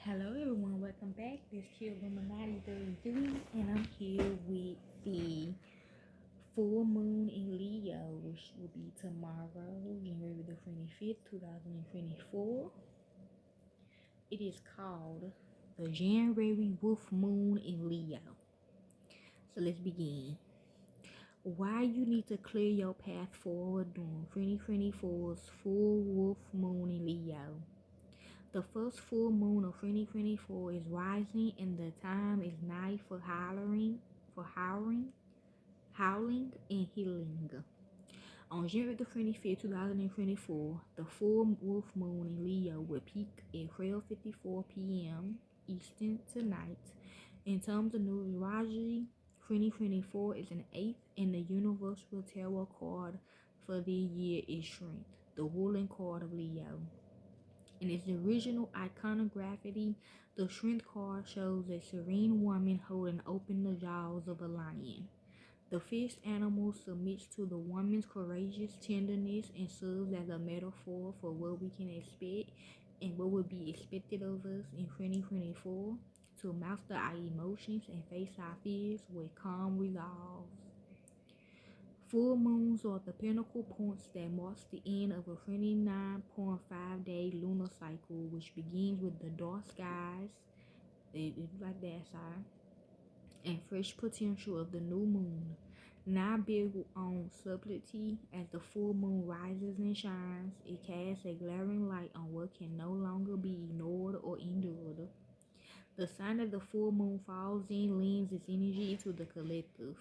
Hello everyone, welcome back. This is Illuminati 33 and I'm here with the full moon in Leo, which will be tomorrow, January the 25th, 2024. It is called the January Wolf Moon in Leo. So let's begin. Why you need to clear your path forward during 2024's full wolf moon in Leo. The first full moon of 2024 is rising and the time is nigh for howling and healing. On January the 25th, 2024, the full wolf moon in Leo will peak at 12:54 p.m. Eastern tonight. In terms of numerology, 2024 is an 8th and the universal tarot card for the year is Strength, the ruling card of Leo. In its original iconography, the Strength card shows a serene woman holding open the jaws of a lion. The fierce animal submits to the woman's courageous tenderness and serves as a metaphor for what we can expect and what will be expected of us in 2024 to master our emotions and face our fears with calm resolve. Full moons are the pinnacle points that marks the end of a 29.5-day lunar cycle, which begins with the dark skies, it's like that side, and fresh potential of the new moon. Now built on subtlety, as the full moon rises and shines, it casts a glaring light on what can no longer be ignored or endured. The sign that the full moon falls in lends its energy to the collective.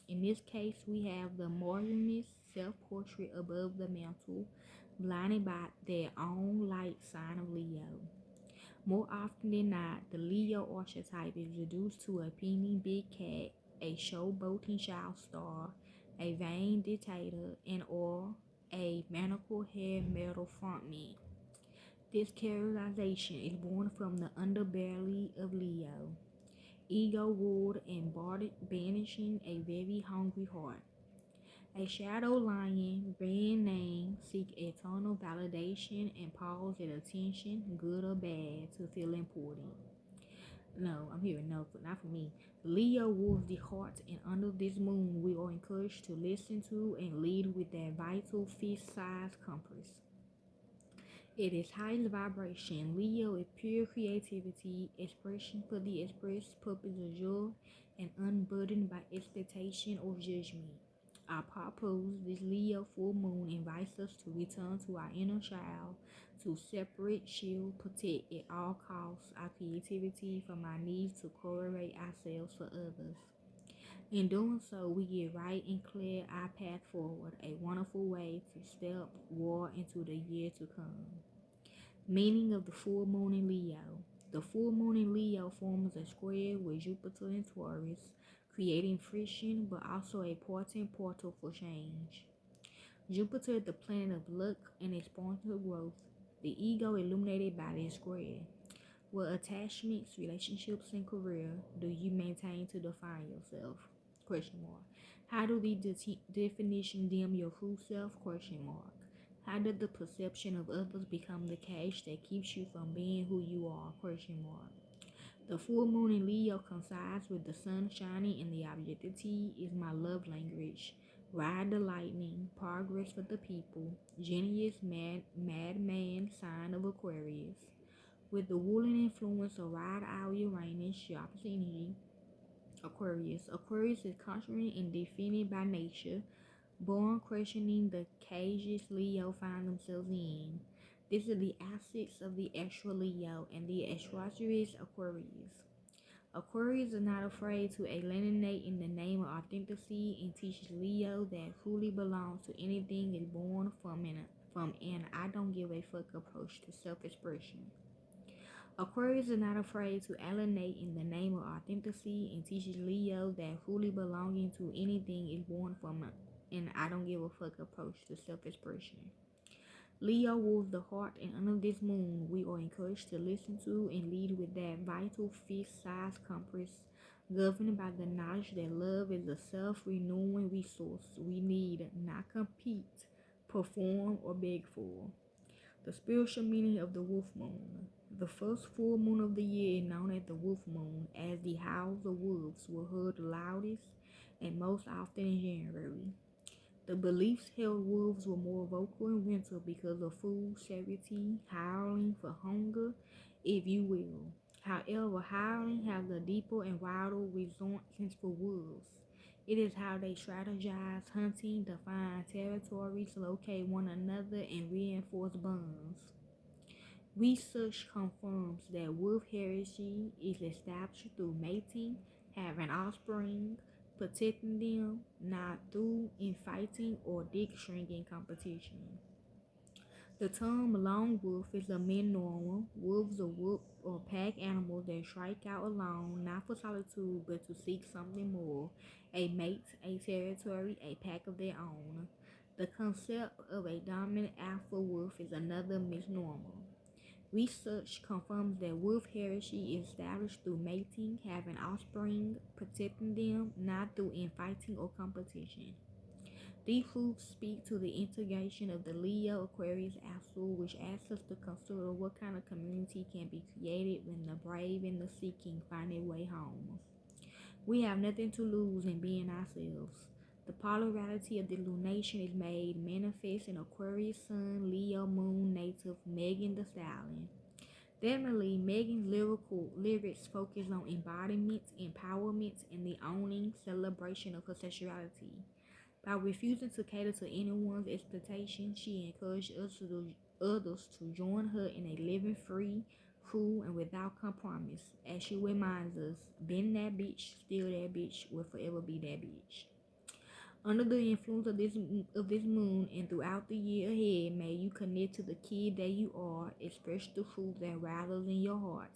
In this case, we have the modernist self-portrait above the mantle, blinded by their own light sign of Leo. More often than not, the Leo archetype is reduced to a penny big cat, a showboating child star, a vain dictator, and or a manacled hair metal frontman. This characterization is born from the underbelly of Leo, ego ruled and banishing a very hungry heart. A shadow lion, brand name, seek eternal validation and pause at attention, good or bad, to feel important. No, I'm hearing no, not for me. Leo rules the heart, and under this moon, we are encouraged to listen to and lead with that vital fist-sized compass. It is highest vibration. Leo is pure creativity, expression for the express purpose of joy, and unburdened by expectation or judgment. Our purpose, this Leo full moon invites us to return to our inner child, to separate, shield, protect at all costs our creativity from our needs to correlate ourselves for others. In doing so, we get right and clear our path forward, a wonderful way to step war into the year to come. Meaning of the full moon in Leo. The full moon in Leo forms a square with Jupiter and Taurus, creating friction but also a potent portal for change. Jupiter is the planet of luck and exponential growth. The ego illuminated by this square. What attachments, relationships, and career do you maintain to define yourself? Question mark. How do the definition dim your true self? Question mark. How did the perception of others become the cage that keeps you from being who you are? Question mark. The full moon in Leo coincides with the sun shining in the objectivity is my love language. Ride the lightning, progress for the people, genius, madman, sign of Aquarius. With the ruling influence of ride out Uranus, your opposite energy, Aquarius. Aquarius is conquering and defeated by nature, born questioning the cages Leo find themselves in. This is the assets of the extra Leo and the astrologist Aquarius. Aquarius is not afraid to alienate in the name of authenticity and teaches Leo that truly belongs to anything is born from an I don't give a fuck approach to self-expression. Aquarius is not afraid to alienate in the name of authenticity and teaches Leo that fully belonging to anything is born from an I don't give a fuck approach to self-expression. Leo rules the heart, and under this moon, we are encouraged to listen to and lead with that vital fist-sized compass, governed by the knowledge that love is a self-renewing resource we need, not compete, perform, or beg for. The spiritual meaning of the wolf moon. The first full moon of the year is known as the wolf moon, as the howls of wolves were heard the loudest and most often in January. The beliefs held wolves were more vocal in winter because of food scarcity, howling for hunger, if you will. However, howling has a deeper and wilder resonance for wolves. It is how they strategize, hunting, define territories, locate one another, and reinforce bonds. Research confirms that wolf heresy is established through mating, having offspring, protecting them, not through infighting or dick shrinking competition. The term lone wolf is a normal. Wolves are wolf or pack animals that strike out alone, not for solitude, but to seek something more, a mate, a territory, a pack of their own. The concept of a dominant alpha wolf is another misnomer. Research confirms that wolf heresy is established through mating, having offspring, protecting them, not through infighting or competition. These proofs speak to the integration of the Leo Aquarius axle, which asks us to consider what kind of community can be created when the brave and the seeking find their way home. We have nothing to lose in being ourselves. The polarity of the lunation is made manifest in Aquarius Sun, Leo Moon native Megan Thee Stallion. Definitely, Megan's lyrics focus on embodiment, empowerment, and the owning celebration of her sexuality. By refusing to cater to anyone's expectations, she encouraged others to join her in a living free, cool, and without compromise. As she reminds us, been that bitch, still that bitch, will forever be that bitch. Under the influence of this moon and throughout the year ahead, may you connect to the kid that you are, express the truth that rattles in your heart,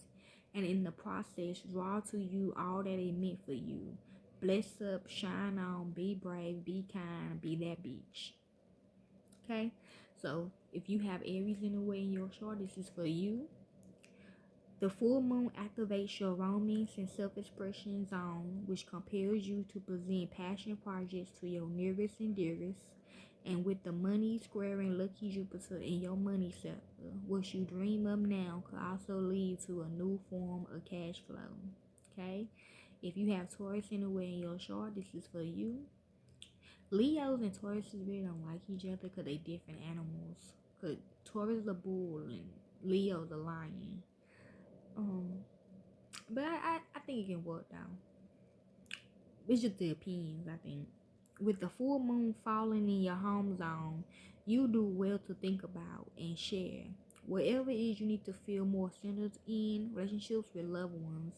and in the process, draw to you all that it meant for you. Bless up, shine on, be brave, be kind, be that bitch. Okay? So, if you have Aries in the way in your chart, this is for you. The full moon activates your romance and self-expression zone, which compels you to present passion projects to your nearest and dearest. And with the money squaring lucky Jupiter in your money sector, what you dream of now could also lead to a new form of cash flow. Okay? If you have Taurus anywhere in your chart, this is for you. Leos and Tauruses really don't like each other because they different animals. Because Taurus is a bull and Leo's a lion. But I think it can work out. It's just the opinions, I think. With the full moon falling in your home zone, you do well to think about and share. Whatever it is you need to feel more centered in relationships with loved ones.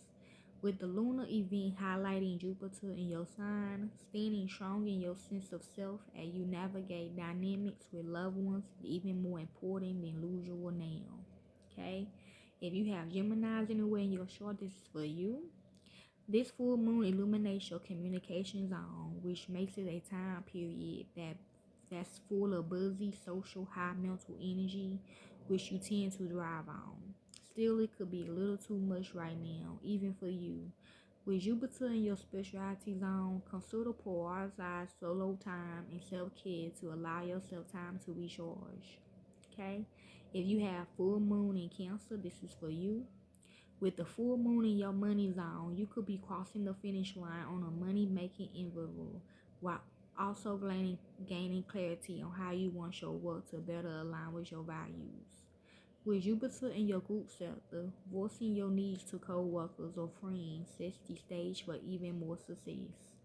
With the lunar event highlighting Jupiter in your sign, standing strong in your sense of self as you navigate dynamics with loved ones is even more important than usual now. Okay? If you have Geminis anywhere in your chart, this is for you. This full moon illuminates your communication zone, which makes it a time period that's full of buzzy, social, high mental energy, which you tend to thrive on. Still, it could be a little too much right now, even for you. With Jupiter in your spirituality zone, consider prioritize solo time and self-care to allow yourself time to recharge. Okay? If you have full moon in Cancer, this is for you. With the full moon in your money zone, you could be crossing the finish line on a money-making endeavor while also gaining clarity on how you want your work to better align with your values. With Jupiter in your group sector, voicing your needs to co-workers or friends sets the stage for even more success.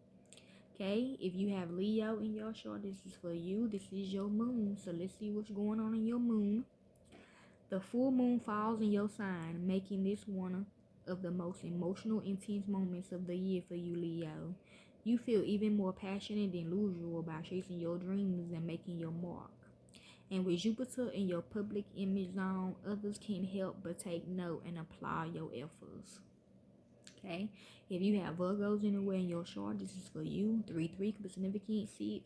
Okay, if you have Leo in your chart, this is for you. This is your moon. So let's see what's going on in your moon. The full moon falls in your sign, making this one of the most emotional, intense moments of the year for you, Leo. You feel even more passionate than usual about chasing your dreams and making your mark. And with Jupiter in your public image zone, others can't help but take note and applaud your efforts. Okay, if you have Virgos anywhere in your chart, this is for you. 3-3 significant 6.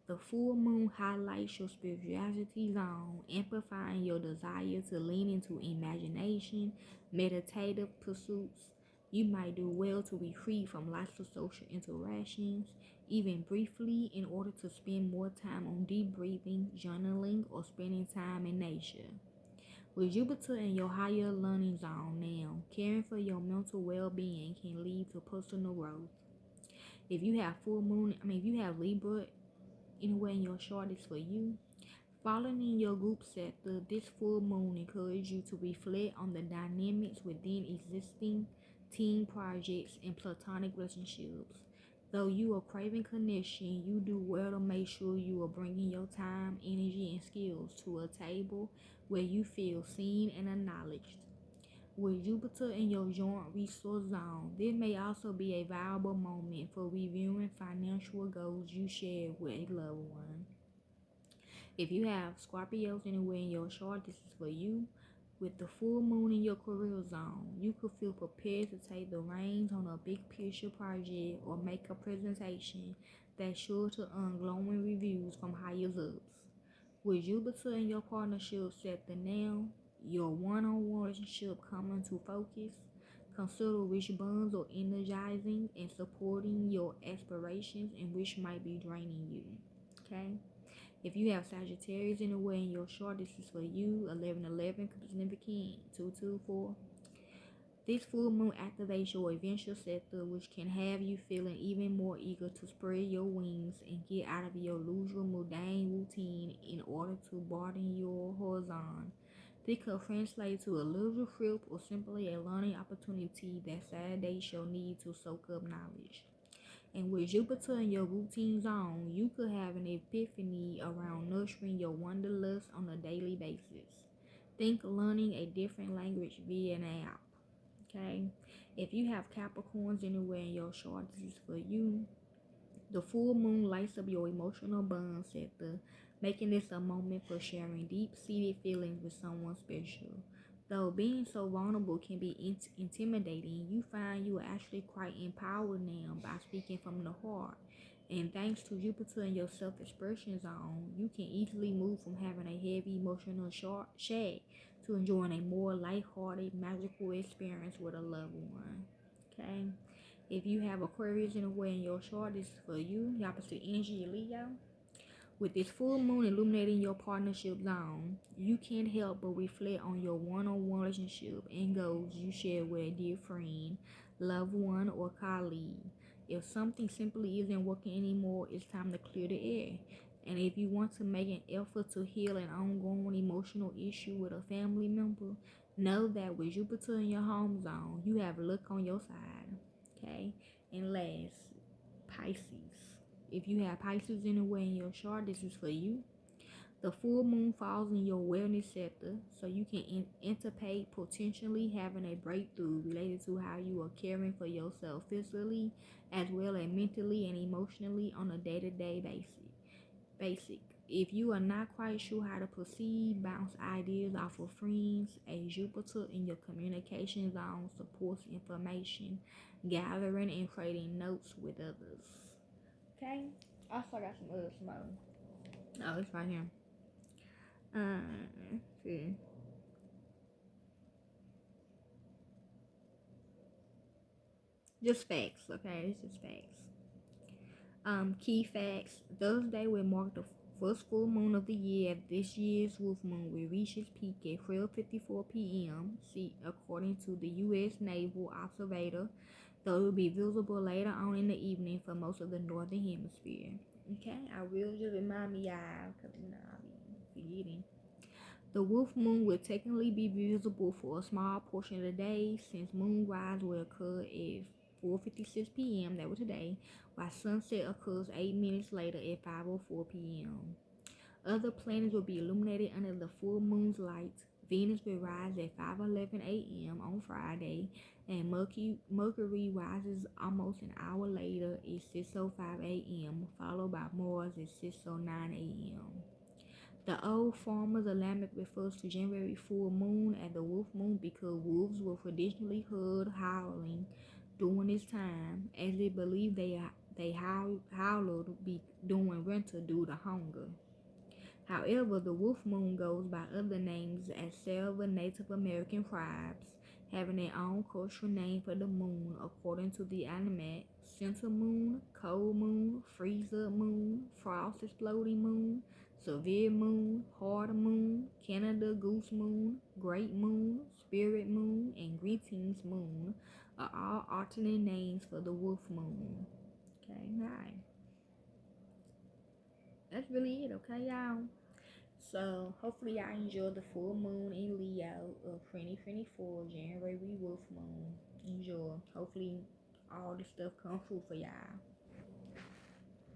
The full moon highlights your spirituality zone, amplifying your desire to lean into imagination, meditative pursuits. You might do well to retreat from lots of social interactions, even briefly, in order to spend more time on deep breathing, journaling, or spending time in nature. With Jupiter in your higher learning zone now, caring for your mental well-being can lead to personal growth. If you have if you have Libra anywhere in your chart is for you. Following in your group sector, this full moon encourages you to reflect on the dynamics within existing team projects and platonic relationships. Though you are craving connection, you do well to make sure you are bringing your time, energy, and skills to a table where you feel seen and acknowledged. With Jupiter in your joint resource zone, this may also be a valuable moment for reviewing financial goals you share with a loved one. If you have Scorpios anywhere in your chart, this is for you. With the full moon in your career zone, you could feel prepared to take the reins on a big picture project or make a presentation that's sure to earn glowing reviews from higher ups. With Jupiter in your partnership sector now, your one-on-one relationship coming to focus, consider which bonds are energizing and supporting your aspirations and which might be draining you. Okay? If you have Sagittarius anywhere in your chart, this is for you. 1111 could be significant. 224. This full moon activates your adventure sector, which can have you feeling even more eager to spread your wings and get out of your usual mundane routine in order to broaden your horizon. This could translate to a little trip or simply a learning opportunity that Saturday shall need to soak up knowledge. And with Jupiter in your routine zone, you could have an epiphany around nurturing your wanderlust on a daily basis. Think learning a different language via an app. Okay? If you have Capricorns anywhere in your chart, this is for you. The full moon lights up your emotional bond sector, making this a moment for sharing deep-seated feelings with someone special. Though being so vulnerable can be intimidating, you find you are actually quite empowered now by speaking from the heart. And thanks to Jupiter in your self-expression zone, you can easily move from having a heavy emotional shade to enjoying a more lighthearted, magical experience with a loved one. Okay? If you have Aquarius anywhere in your chart, this is for you. The opposite energy, Leo. With this full moon illuminating your partnership zone, you can't help but reflect on your one-on-one relationship and goals you share with a dear friend, loved one, or colleague. If something simply isn't working anymore, it's time to clear the air. And if you want to make an effort to heal an ongoing emotional issue with a family member, know that with Jupiter in your home zone, you have luck on your side. Okay? And last, Pisces. If you have Pisces anywhere in your chart, this is for you. The full moon falls in your wellness sector, so you can anticipate potentially having a breakthrough related to how you are caring for yourself physically, as well as mentally and emotionally on a day-to-day basis. If you are not quite sure how to proceed, bounce ideas off of friends. A Jupiter in your communication zone supports information gathering and trading notes with others. Okay. Also got some other smoke. Oh, it's right here. See. Just facts, okay? It's just facts. Key facts. Thursday will mark the first full moon of the year. This year's wolf moon will reach its peak at 12:54 p.m. See, according to the U.S. Naval Observator, though it will be visible later on in the evening for most of the northern hemisphere. Okay, I will just remind me, y'all, because I'll be forgetting. The wolf moon will technically be visible for a small portion of the day, since moonrise will occur at 4:56 p.m. that was today, while sunset occurs 8 minutes later at 5:04 p.m. Other planets will be illuminated under the full moon's light. Venus will rise at 5:11 a.m. on Friday, and Mercury rises almost an hour later at 6:05 a.m., followed by Mars at 6:09 a.m. The old farmers of Lamech refers to January full moon as the wolf moon because wolves were traditionally heard howling during this time, as they believed they howled during winter due to hunger. However, the wolf moon goes by other names as several Native American tribes, having their own cultural name for the moon according to the almanac: Center moon, cold moon, freeze up moon, frost exploding moon, severe moon, hard moon, Canada goose moon, great moon, spirit moon, and greetings moon are all alternate names for the wolf moon. Okay, hi. That's really it, okay, y'all? So hopefully y'all enjoy the full moon in Leo of 2024, January wolf moon. Enjoy. Hopefully all the stuff come true for y'all.